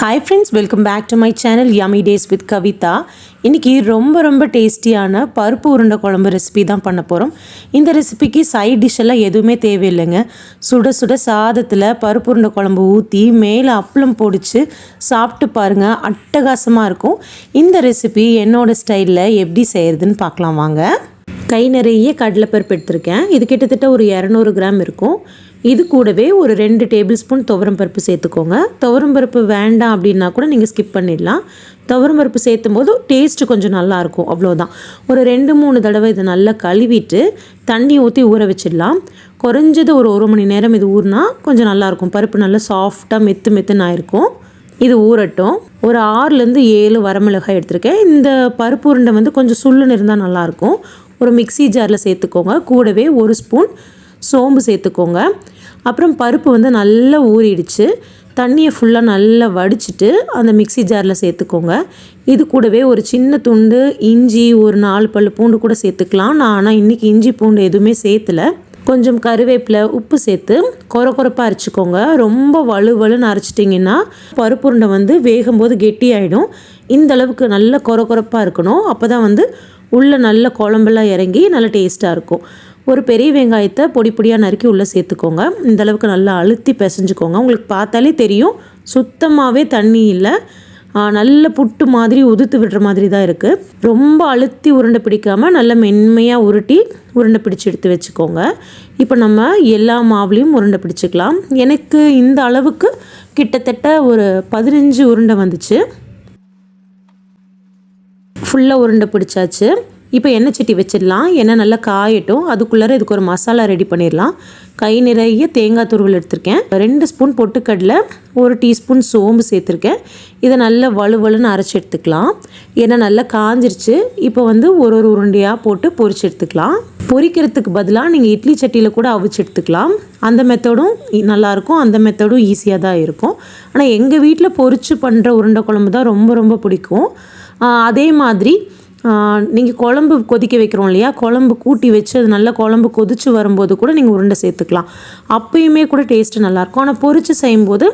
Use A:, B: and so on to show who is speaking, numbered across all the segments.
A: Hi friends, welcome back to my channel Yummy Days with Kavita. இன்னைக்கு ரொம்ப டேஸ்டியான பருப்பு உருண்டை குழம்பு ரெசிபி தான் பண்ண போறோம். இந்த ரெசிபிக்கு சைடு டிஷ் எல்லாம் எதுவுமே தேவையில்லைங்க. சுட சாதத்துல பருப்பு உருண்டை குழம்பு ஊத்தி மேல அப்பளம் பொடிச்சு சாப்பிட்டு பாருங்க, அட்டகாசமா இருக்கும். இந்த ரெசிபி என்னோட ஸ்டைல்ல எப்படி செய்யறதுன்னு பார்க்கலாம் வாங்க. கை நிறைய கடலைப்பருப்பு எடுத்திருக்கேன். இது கிட்டத்தட்ட ஒரு 200 கிராம் இருக்கும். இது கூடவே ஒரு 2 டேபிள் ஸ்பூன் துவரம் பருப்பு சேர்த்துக்கோங்க. துவரம் பருப்பு வேண்டாம் அப்படின்னா கூட நீங்கள் ஸ்கிப் பண்ணிடலாம். துவரம் பருப்பு சேர்த்தும் போது டேஸ்ட்டு கொஞ்சம் நல்லாயிருக்கும், அவ்வளோதான். ஒரு 2-3 தடவை இதை நல்லா கழுவிட்டு தண்ணி ஊற்றி ஊற வச்சிடலாம். குறைஞ்சது ஒரு 1 மணி நேரம் இது ஊறினா கொஞ்சம் நல்லாயிருக்கும். பருப்பு நல்லா சாஃப்டாக மெத்துன்னு ஆயிருக்கும். இது ஊறட்டும். ஒரு 6-7 வரமிளகாய் எடுத்திருக்கேன். இந்த பருப்பு உருண்டை கொஞ்சம் சுள்ளுன்னு இருந்தால் நல்லாயிருக்கும். ஒரு மிக்சி ஜாரில் சேர்த்துக்கோங்க. கூடவே 1 ஸ்பூன் சோம்பு சேர்த்துக்கோங்க. அப்புறம் பருப்பு நல்லா ஊறிடுச்சு. தண்ணியை ஃபுல்லாக நல்லா வடிச்சிட்டு அந்த மிக்சி ஜாரில் சேர்த்துக்கோங்க. இது கூடவே ஒரு சின்ன துண்டு இஞ்சி, ஒரு 4 பல்லு பூண்டு கூட சேர்த்துக்கலாம். நான் ஆனால் இன்றைக்கி இஞ்சி பூண்டு எதுவுமே சேர்த்துல. கொஞ்சம் கருவேப்பிலை, உப்பு சேர்த்து கொரப்பாக அரைச்சிக்கோங்க. ரொம்ப வலுன்னு அரைச்சிட்டிங்கன்னா பருப்பு உருண்டை வேகும்போது கெட்டியாயிடும். இந்த அளவுக்கு நல்ல கொரப்பாக இருக்கணும். அப்போ தான் உள்ளே நல்ல குழம்பெல்லாம் இறங்கி நல்ல டேஸ்ட்டாக இருக்கும். ஒரு பெரிய வெங்காயத்தை பொடியாக நறுக்கி உள்ளே சேர்த்துக்கோங்க. இந்தளவுக்கு நல்லா அழுத்தி பிசைஞ்சுக்கோங்க. உங்களுக்கு பார்த்தாலே தெரியும், சுத்தமாகவே தண்ணி இல்லை. நல்ல புட்டு மாதிரி உதுத்து விடுற மாதிரி தான் இருக்குது. ரொம்ப அழுத்தி உருண்டை பிடிக்காமல் நல்ல மென்மையாக உருண்டை பிடிச்சி எடுத்து வச்சுக்கோங்க. இப்போ நம்ம எல்லா மாவுலேயும் உருண்டை பிடிச்சிக்கலாம். எனக்கு இந்த அளவுக்கு கிட்டத்தட்ட ஒரு 15 உருண்டை வந்துச்சு. ஃபுல்லாக உருண்டை பிடிச்சாச்சு. இப்போ எண்ணெய் சட்டி வச்சிடலாம். எண்ணெய் நல்லா காயட்டும். அதுக்குள்ளார இதுக்கு ஒரு மசாலா ரெடி பண்ணிடலாம். கை நிறைய தேங்காய் துருவல் எடுத்திருக்கேன். 2 ஸ்பூன் பொட்டுக்கடலை, 1 டீஸ்பூன் சோம்பு சேர்த்துருக்கேன். இதை நல்லா வலுன்னு அரைச்சி எடுத்துக்கலாம். எண்ணெய் நல்லா காஞ்சிருச்சு. இப்போ ஒரு உருண்டையாக போட்டு பொரிச்சு எடுத்துக்கலாம். பொரிக்கிறதுக்கு பதிலாக நீங்கள் இட்லி சட்டியில் கூட அவிச்சு எடுத்துக்கலாம். அந்த மெத்தடும் நல்லாயிருக்கும், அந்த மெத்தடும் ஈஸியாக தான் இருக்கும். ஆனால் எங்கள் வீட்டில் பொரிச்சு பண்ணுற உருண்டை குழம்பு தான் ரொம்ப பிடிக்கும். அதே மாதிரி நீங்கள் குழம்பு கொதிக்க வைக்கிறோம் இல்லையா, குழம்பு கூட்டி வச்சு அது நல்லா குழம்பு கொதிச்சு வரும்போது கூட நீங்கள் உருண்டை சேர்த்துக்கலாம். அப்பயுமே கூட டேஸ்ட்டு நல்லாயிருக்கும். ஆனால் பொரிச்சு செய்யும்போது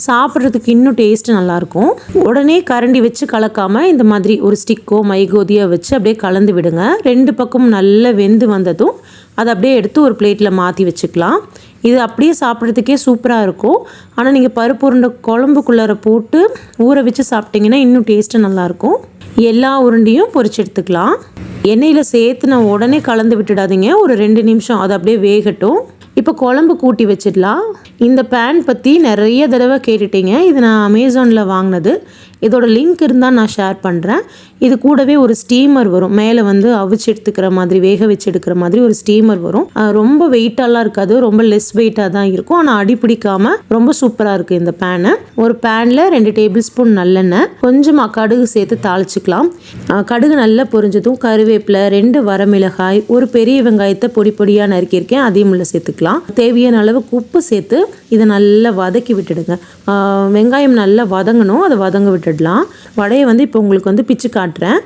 A: சாப்பிட்றதுக்கு இன்னும் டேஸ்ட்டு நல்லாயிருக்கும். உடனே கரண்டி வச்சு கலக்காமல் இந்த மாதிரி ஒரு ஸ்டிக்கோ மைகோதியோ வச்சு அப்படியே கலந்து விடுங்க. 2 பக்கமும் நல்லா வெந்து வந்ததும் அதை அப்படியே எடுத்து ஒரு பிளேட்டில் மாற்றி வச்சுக்கலாம். இது அப்படியே சாப்பிட்றதுக்கே சூப்பராக இருக்கும். ஆனால் நீங்கள் பருப்பு உருண்டை குழம்புக்குள்ளார போட்டு ஊற வச்சு சாப்பிட்டிங்கன்னா இன்னும் டேஸ்ட்டு நல்லாயிருக்கும். எல்லா உருண்டையும் பொரிச்சு எடுத்துக்கலாம். எண்ணெயில் சேர்த்துன உடனே கலந்து விட்டுடாதீங்க. ஒரு 2 நிமிஷம் அது அப்படியே வேகட்டும். இப்போ குழம்பு கூட்டி வச்சிடலாம். இந்த பேன் பற்றி நிறைய தடவை கேட்டுட்டீங்க. இது நான் அமேசானில் வாங்கினது. இதோட லிங்க் இருந்தால் நான் ஷேர் பண்ணுறேன். இது கூடவே ஒரு ஸ்டீமர் வரும். மேலே அவிச்சு எடுத்துக்கிற மாதிரி, வேக வச்சு எடுக்கிற மாதிரி ஒரு ஸ்டீமர் வரும். ரொம்ப வெயிட்டாலாம் இருக்காது, ரொம்ப லெஸ் வெயிட்டாக தான் இருக்கும். ஆனால் அடி பிடிக்காமல் ரொம்ப சூப்பராக இருக்குது இந்த பேனு. ஒரு பேனில் 2 டேபிள் ஸ்பூன் நல்லெண்ணெய், கொஞ்சமாக கடுகு சேர்த்து தாளிச்சிக்கலாம். கடுகு நல்லா பொரிஞ்சதும் கருவேப்பிலை, 2 வரமிளகாய், ஒரு பெரிய வெங்காயத்தை பொடியாக நறுக்கியிருக்கேன், அதையும் உள்ள சேர்த்துக்கலாம். தேவையான அளவுக்கு உப்பு சேர்த்து இதை நல்லா வதக்கி விட்டுடுங்க. வெங்காயம் நல்லா வதங்கணும், அதை வதங்க விட்டுடலாம். வடையை இப்போ உங்களுக்கு பிச்சு காட்டுறேன்.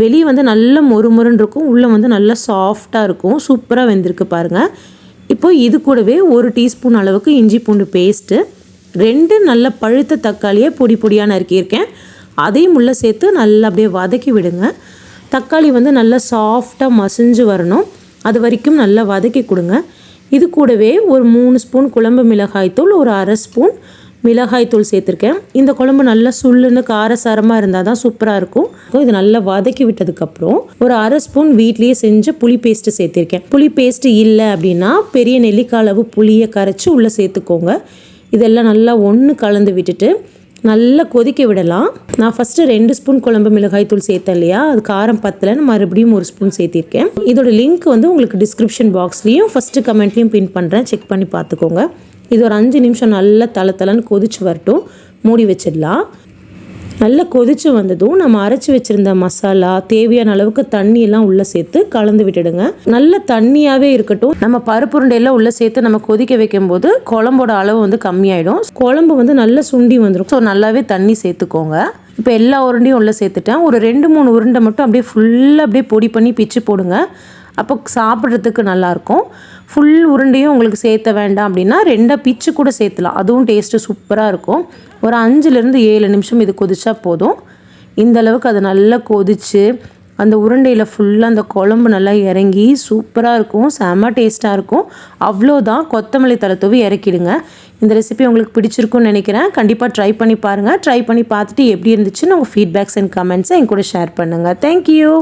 A: வெளியே நல்ல மொறுன்னு இருக்கும், உள்ளே நல்லா சாஃப்டாக இருக்கும். சூப்பராக வெந்திருக்கு பாருங்கள். இப்போ இது கூடவே 1 டீஸ்பூன் அளவுக்கு இஞ்சி பூண்டு பேஸ்ட்டு, 2 நல்ல பழுத்த தக்காளியை பொடியாக நறுக்கியிருக்கேன், அதையும் உள்ளே சேர்த்து நல்லா அப்படியே வதக்கி விடுங்க. தக்காளி நல்லா சாஃப்டாக மசிஞ்சு வரணும், அது வரைக்கும் நல்லா வதக்கி கொடுங்க. இது கூடவே ஒரு 3 ஸ்பூன் குழம்பு மிளகாய்த்தூள், ஒரு 1/2 ஸ்பூன் மிளகாய்த்தூள் சேர்த்துருக்கேன். இந்த குழம்பு நல்லா சுள்ளுன்னு காரசாரமாக இருந்தால் தான் சூப்பராக இருக்கும். இது நல்லா வதக்கி விட்டதுக்கப்புறம் ஒரு 1/2 ஸ்பூன் வீட்லேயே செஞ்ச புளி பேஸ்ட்டு சேர்த்திருக்கேன். புளி பேஸ்ட்டு இல்லை அப்படின்னா பெரிய நெல்லிக்காய் அளவு புளியை கரைச்சி உள்ளே சேர்த்துக்கோங்க. இதெல்லாம் நல்லா ஒன்று கலந்து விட்டுட்டு நல்லா கொதிக்க விடலாம். நான் ஃபஸ்ட்டு 2 ஸ்பூன் குழம்பு மிளகாய்த்தூள் சேர்த்தேன் இல்லையா, அது காரம் பத்தலைன்னு மறுபடியும் 1 ஸ்பூன் சேர்த்திருக்கேன். இதோட லிங்க் உங்களுக்கு டிஸ்கிரிப்ஷன் பாக்ஸ்லேயும் ஃபஸ்ட்டு கமெண்ட்லேயும் பின் பண்ணுறேன், செக் பண்ணி பார்த்துக்கோங்க. இது ஒரு 5 நிமிஷம் நல்லா தளன்னு கொதிச்சு வரட்டும். மூடி வச்சிடலாம். நல்லா கொதிச்சு வந்ததும் நம்ம அரைச்சி வச்சுருந்த மசாலா, தேவையான அளவுக்கு தண்ணியெல்லாம் உள்ளே சேர்த்து கலந்து விட்டுடுங்க. நல்ல தண்ணியாகவே இருக்கட்டும். நம்ம பருப்பு உருண்டையெல்லாம் உள்ளே சேர்த்து நம்ம கொதிக்க வைக்கும் போது குழம்போட அளவு கம்மியாயிடும். குழம்பு நல்லா சுண்டி வந்துடும். ஸோ நல்லாவே தண்ணி சேர்த்துக்கோங்க. இப்போ எல்லா உருண்டையும் உள்ளே சேர்த்துட்டேன். ஒரு 2-3 உருண்டை மட்டும் அப்படியே ஃபுல்லாக அப்படியே பொடி பண்ணி பிச்சு போடுங்க. அப்போ சாப்பிட்றதுக்கு நல்லாயிருக்கும். ஃபுல் உருண்டையும் உங்களுக்கு சேர்த்த வேண்டாம் அப்படின்னா 2 பிச்சு கூட சேர்த்துலாம். அதுவும் டேஸ்ட்டு சூப்பராக இருக்கும். ஒரு 5லேருந்து 7 நிமிஷம் இது கொதிச்சா போதும். இந்த அளவுக்கு அது நல்லா கொதித்து அந்த உருண்டையில் ஃபுல்லாக அந்த குழம்பு நல்லா இறங்கி சூப்பராக இருக்கும். செம்ம டேஸ்ட்டாக இருக்கும். அவ்வளோதான், கொத்தமல்லி தழை தூவி இறக்கிடுங்க. இந்த ரெசிபி உங்களுக்கு பிடிச்சிருக்குன்னு நினைக்கிறேன். கண்டிப்பாக ட்ரை பண்ணி பாருங்கள். ட்ரை பண்ணி பார்த்துட்டு எப்படி இருந்துச்சுன்னு உங்கள் ஃபீட்பேக்ஸ் அண்ட் கமெண்ட்ஸை என் கூட ஷேர் பண்ணுங்கள். தேங்க்யூ.